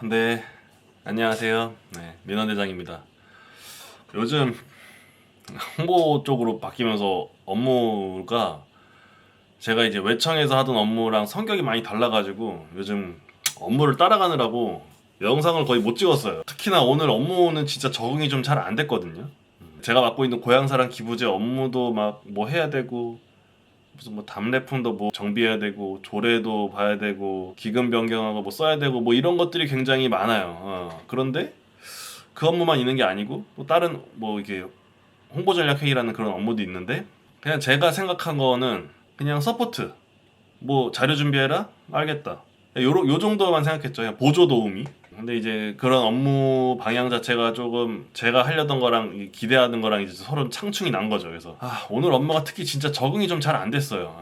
네. 안녕하세요. 민원대장입니다. 요즘 홍보 쪽으로 바뀌면서 업무가 제가 이제 외청에서 하던 업무랑 성격이 많이 달라가지고 요즘 업무를 따라가느라고 영상을 거의 못 찍었어요. 특히나 오늘 업무는 진짜 적응이 좀 잘 안 됐거든요. 제가 맡고 있는 고향사랑 기부제 업무도 막 뭐 해야 되고 무슨 뭐 답례품도 뭐 정비해야 되고 조례도 봐야 되고 기금 변경하고 뭐 써야 되고 뭐 이런 것들이 굉장히 많아요. 그런데 그 업무만 있는 게 아니고 또 다른 뭐 이게 홍보 전략 회의라는 그런 업무도 있는데 그냥 제가 생각한 거는 그냥 서포트 뭐 자료 준비해라 알겠다 요 정도만 생각했죠. 그냥 보조 도우미. 근데 이제 그런 업무 방향 자체가 조금 제가 하려던 거랑 기대하는 거랑 이제 서로 창충이 난 거죠. 그래서 오늘 업무가 특히 진짜 적응이 좀 잘 안 됐어요.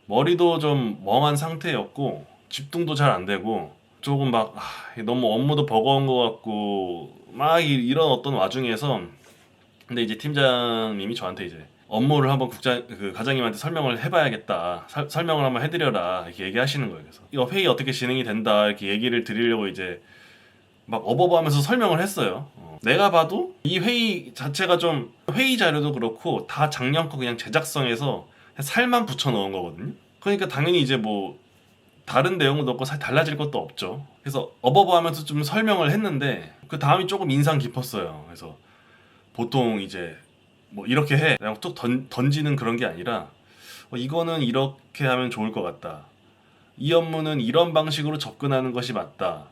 머리도 좀 멍한 상태였고 집중도 잘 안 되고 조금 막 너무 업무도 버거운 것 같고 막 이런 어떤 와중에서 근데 이제 팀장님이 저한테 이제 업무를 한번 그 과장님한테 설명을 해봐야겠다. 설명을 한번 해드려라 이렇게 얘기하시는 거예요. 그래서 이거 회의 어떻게 진행이 된다 이렇게 얘기를 드리려고 이제 막 어버버하면서 설명을 했어요. 내가 봐도 이 회의 자체가 좀 회의 자료도 그렇고 다 작년 거 그냥 제작성에서 살만 붙여 넣은 거거든요. 그러니까 당연히 이제 뭐 다른 내용도 없고 사실 달라질 것도 없죠. 그래서 어버버하면서 좀 설명을 했는데 그 다음이 조금 인상 깊었어요. 그래서 보통 이제 뭐 이렇게 해 그냥 툭 던지는 그런 게 아니라 이거는 이렇게 하면 좋을 것 같다. 이 업무는 이런 방식으로 접근하는 것이 맞다.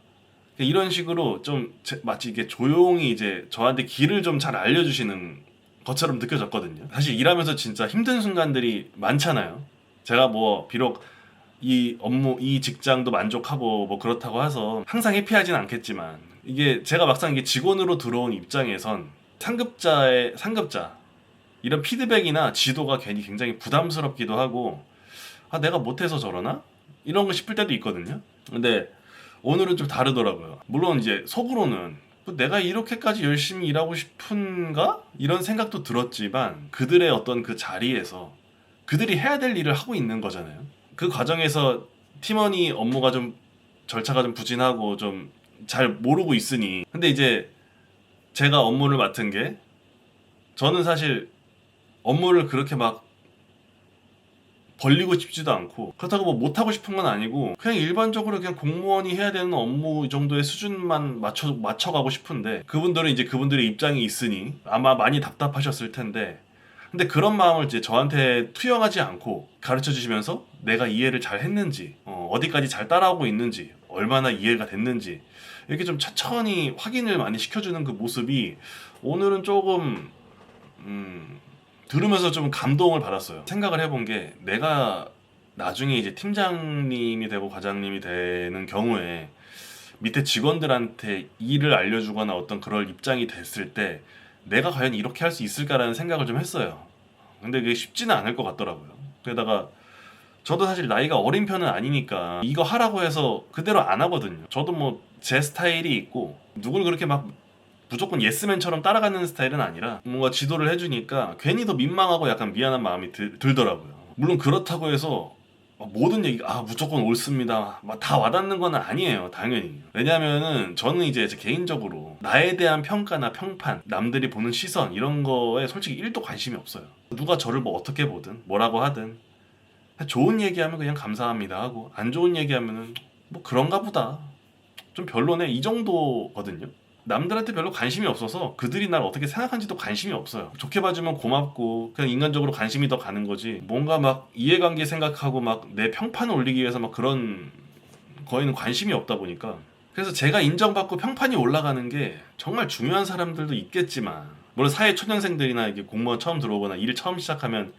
이런 식으로 좀 마치 이게 조용히 이제 저한테 길을 좀 잘 알려주시는 것처럼 느껴졌거든요. 사실 일하면서 진짜 힘든 순간들이 많잖아요. 제가 뭐 비록 이 업무, 이 직장도 만족하고 뭐 그렇다고 해서 항상 해피하진 않겠지만 이게 제가 막상 이게 직원으로 들어온 입장에선 상급자 이런 피드백이나 지도가 괜히 굉장히 부담스럽기도 하고 내가 못해서 저러나? 이런 거 싶을 때도 있거든요. 근데 오늘은 좀 다르더라고요. 물론 이제 속으로는 뭐 내가 이렇게까지 열심히 일하고 싶은가? 이런 생각도 들었지만 그들의 어떤 그 자리에서 그들이 해야 될 일을 하고 있는 거잖아요. 그 과정에서 팀원이 업무가 좀 절차가 좀 부진하고 좀 잘 모르고 있으니 근데 이제 제가 업무를 맡은 게 저는 사실 업무를 그렇게 막 벌리고 싶지도 않고 그렇다고 뭐 못하고 싶은 건 아니고 그냥 일반적으로 그냥 공무원이 해야 되는 업무 정도의 수준만 맞춰가고 싶은데 그분들은 이제 그분들의 입장이 있으니 아마 많이 답답하셨을 텐데 근데 그런 마음을 이제 저한테 투영하지 않고 가르쳐 주시면서 내가 이해를 잘 했는지 어디까지 잘 따라오고 있는지 얼마나 이해가 됐는지 이렇게 좀 천천히 확인을 많이 시켜주는 그 모습이 오늘은 조금 들으면서 좀 감동을 받았어요. 생각을 해본 게 내가 나중에 이제 팀장님이 되고 과장님이 되는 경우에 밑에 직원들한테 일을 알려주거나 어떤 그럴 입장이 됐을 때 내가 과연 이렇게 할 수 있을까라는 생각을 좀 했어요. 근데 그게 쉽지는 않을 것 같더라고요. 게다가 저도 사실 나이가 어린 편은 아니니까 이거 하라고 해서 그대로 안 하거든요. 저도 뭐 제 스타일이 있고 누굴 그렇게 막 무조건 예스맨처럼 따라가는 스타일은 아니라 뭔가 지도를 해주니까 괜히 더 민망하고 약간 미안한 마음이 들더라고요. 물론 그렇다고 해서 모든 얘기가 무조건 옳습니다 막 다 와닿는 건 아니에요. 당연히. 왜냐면은 저는 이제 제 개인적으로 나에 대한 평가나 평판 남들이 보는 시선 이런 거에 솔직히 1도 관심이 없어요. 누가 저를 뭐 어떻게 보든 뭐라고 하든 좋은 얘기하면 그냥 감사합니다 하고 안 좋은 얘기하면은 뭐 그런가 보다 좀 별로네 이 정도거든요. 남들한테 별로 관심이 없어서 그들이 날 어떻게 생각하는지도 관심이 없어요. 좋게 봐주면 고맙고 그냥 인간적으로 관심이 더 가는 거지 뭔가 막 이해관계 생각하고 막 내 평판을 올리기 위해서 막 그런 거에는 관심이 없다 보니까 그래서 제가 인정받고 평판이 올라가는 게 정말 중요한 사람들도 있겠지만 물론 사회 초년생들이나 이게 공무원 처음 들어오거나 일 처음 시작하면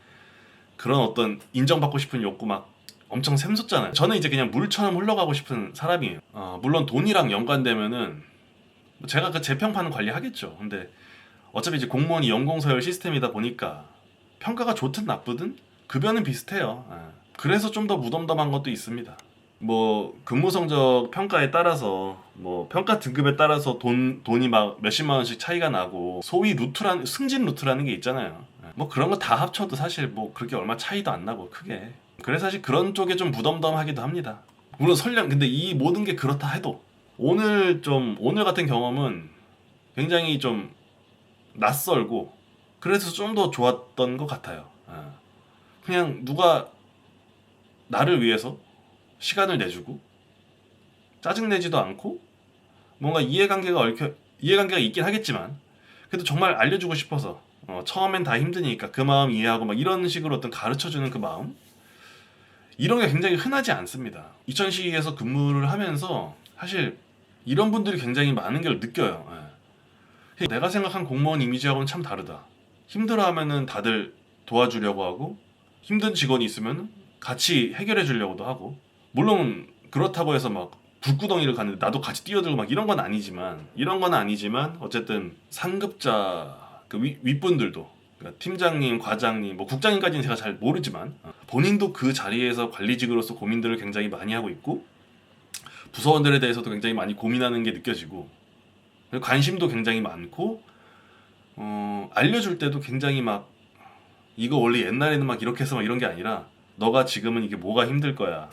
그런 어떤 인정받고 싶은 욕구 막 엄청 샘솟잖아요. 저는 이제 그냥 물처럼 흘러가고 싶은 사람이에요. 물론 돈이랑 연관되면은 제가 그 제 평판은 관리하겠죠. 근데 어차피 이제 공무원이 연공서열 시스템이다 보니까 평가가 좋든 나쁘든 급여는 비슷해요. 그래서 좀 더 무덤덤한 것도 있습니다. 뭐 근무 성적 평가에 따라서 뭐 평가 등급에 따라서 돈이 막 몇십만 원씩 차이가 나고 소위 승진 루트라는 게 있잖아요. 뭐 그런 거 다 합쳐도 사실 뭐 그렇게 얼마 차이도 안 나고 크게. 그래서 사실 그런 쪽에 좀 무덤덤하기도 합니다. 물론 설령 근데 이 모든 게 그렇다 해도 오늘 같은 경험은 굉장히 좀 낯설고 그래서 좀 더 좋았던 것 같아요. 그냥 누가 나를 위해서 시간을 내주고 짜증내지도 않고 뭔가 이해관계가 있긴 하겠지만 그래도 정말 알려주고 싶어서 처음엔 다 힘드니까 그 마음 이해하고 막 이런 식으로 어떤 가르쳐주는 그 마음 이런 게 굉장히 흔하지 않습니다. 이천시에서 근무를 하면서 사실 이런 분들이 굉장히 많은 걸 느껴요. 내가 생각한 공무원 이미지하고는 참 다르다. 힘들어하면은 다들 도와주려고 하고 힘든 직원이 있으면 같이 해결해 주려고도 하고 물론 그렇다고 해서 막 불구덩이를 가는데 나도 같이 뛰어들고 막 이런 건 아니지만 어쨌든 상급자 그 윗분들도 그러니까 팀장님, 과장님, 뭐 국장님까지는 제가 잘 모르지만 본인도 그 자리에서 관리직으로서 고민들을 굉장히 많이 하고 있고 부서원들에 대해서도 굉장히 많이 고민하는 게 느껴지고 관심도 굉장히 많고 알려줄 때도 굉장히 막 이거 원래 옛날에는 막 이렇게 해서 막 이런 게 아니라 너가 지금은 이게 뭐가 힘들 거야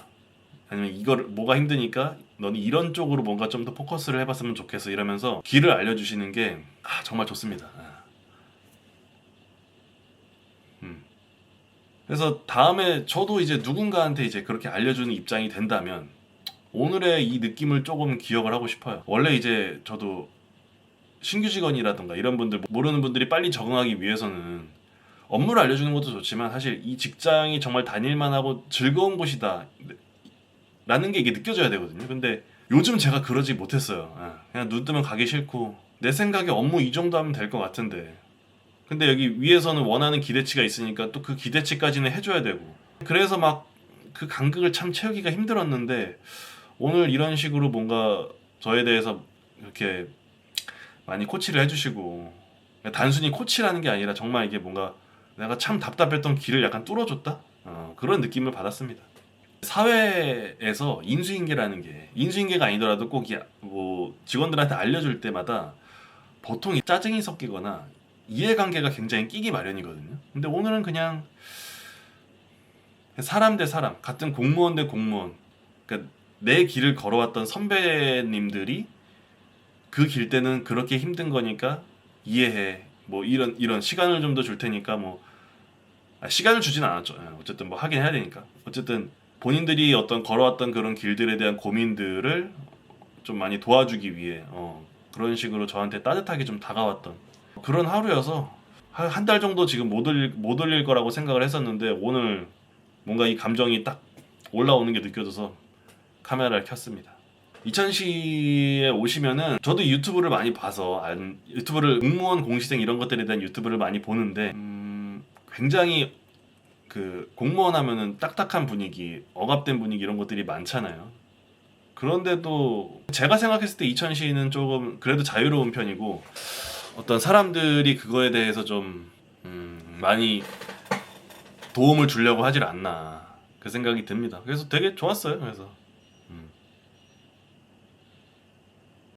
아니면 이걸 뭐가 힘드니까 너는 이런 쪽으로 뭔가 좀 더 포커스를 해봤으면 좋겠어 이러면서 길을 알려주시는 게 정말 좋습니다. 그래서 다음에 저도 이제 누군가한테 이제 그렇게 알려주는 입장이 된다면 오늘의 이 느낌을 조금 기억을 하고 싶어요. 원래 이제 저도 신규 직원이라든가 이런 분들 모르는 분들이 빨리 적응하기 위해서는 업무를 알려주는 것도 좋지만 사실 이 직장이 정말 다닐만 하고 즐거운 곳이다 라는 게 이게 느껴져야 되거든요. 근데 요즘 제가 그러지 못했어요. 그냥 눈 뜨면 가기 싫고 내 생각에 업무 이 정도 하면 될 것 같은데 근데 여기 위에서는 원하는 기대치가 있으니까 또 그 기대치까지는 해줘야 되고 그래서 막 그 간극을 참 채우기가 힘들었는데 오늘 이런 식으로 뭔가 저에 대해서 이렇게 많이 코치를 해주시고 단순히 코치라는 게 아니라 정말 이게 뭔가 내가 참 답답했던 길을 약간 뚫어줬다? 그런 느낌을 받았습니다. 사회에서 인수인계가 아니더라도 꼭 뭐 직원들한테 알려줄 때마다 보통 짜증이 섞이거나 이해관계가 굉장히 끼기 마련이거든요. 근데 오늘은 그냥 사람 대 사람, 같은 공무원 대 공무원, 그러니까 내 길을 걸어왔던 선배님들이 그 길 때는 그렇게 힘든 거니까 이해해. 뭐 이런 시간을 좀 더 줄 테니까 뭐 시간을 주진 않았죠. 어쨌든 뭐 하긴 해야 되니까. 어쨌든 본인들이 어떤 걸어왔던 그런 길들에 대한 고민들을 좀 많이 도와주기 위해 그런 식으로 저한테 따뜻하게 좀 다가왔던 그런 하루여서 한 달 정도 지금 못 올릴 거라고 생각을 했었는데 오늘 뭔가 이 감정이 딱 올라오는 게 느껴져서 카메라를 켰습니다. 이천시에 오시면은 저도 유튜브를 많이 봐서 유튜브를 공무원 공시생 이런 것들에 대한 유튜브를 많이 보는데 굉장히 그 공무원 하면은 딱딱한 분위기, 억압된 분위기 이런 것들이 많잖아요. 그런데도 제가 생각했을 때 이천시는 조금 그래도 자유로운 편이고 어떤 사람들이 그거에 대해서 좀 많이 도움을 주려고 하질 않나 그 생각이 듭니다. 그래서 되게 좋았어요. 그래서